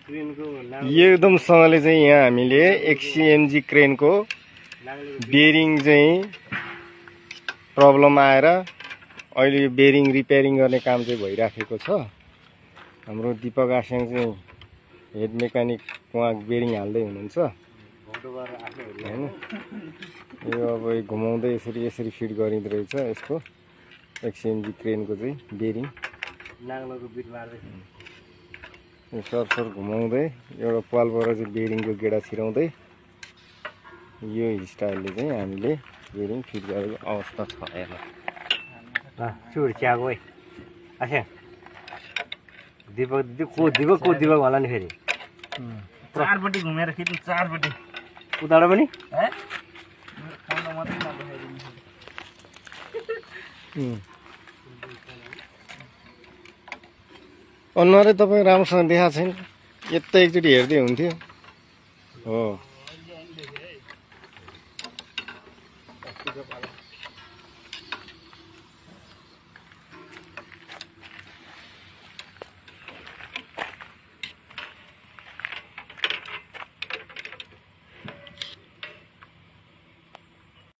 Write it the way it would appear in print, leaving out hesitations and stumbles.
यो एकदमसँगले चाहिँ यहाँ हामीले XCMG क्रेनको बेरिङ चाहिँ प्रब्लम आएर अहिले यो बेरिङ रिपेयरिङ गर्ने काम चाहिँ भइराखेको छ। हाम्रो दीपक आस्याङ चाहिँ हेड मेकानिक उहाँ बेरिङ हाल्दै हुनुहुन्छ हैन। यो अब घुमाउँदै यसरी फिट गरिँदो रहेछ यसको XCMG क्रेनको चाहिँ बेरिङ नाग्लोको बिट मार्दै सर घुमाउँदै एउटा पालबाट चाहिँ बेरिङको गेडा छिराउँदै यो स्टाइलले चाहिँ हामीले बेरिङ फिट गरेको अवस्था छ हेर्नु। चुर चियाको है आस्याङ दीपक होला नि फेरि चारपट्टि घुमेर खिच्नु चारपट्टि उताबाट पनि अनुहारै तपाईँ राम्रोसँग देखाएको छैन। यता एकचोटि हेर्दै हुन्थ्यो। हो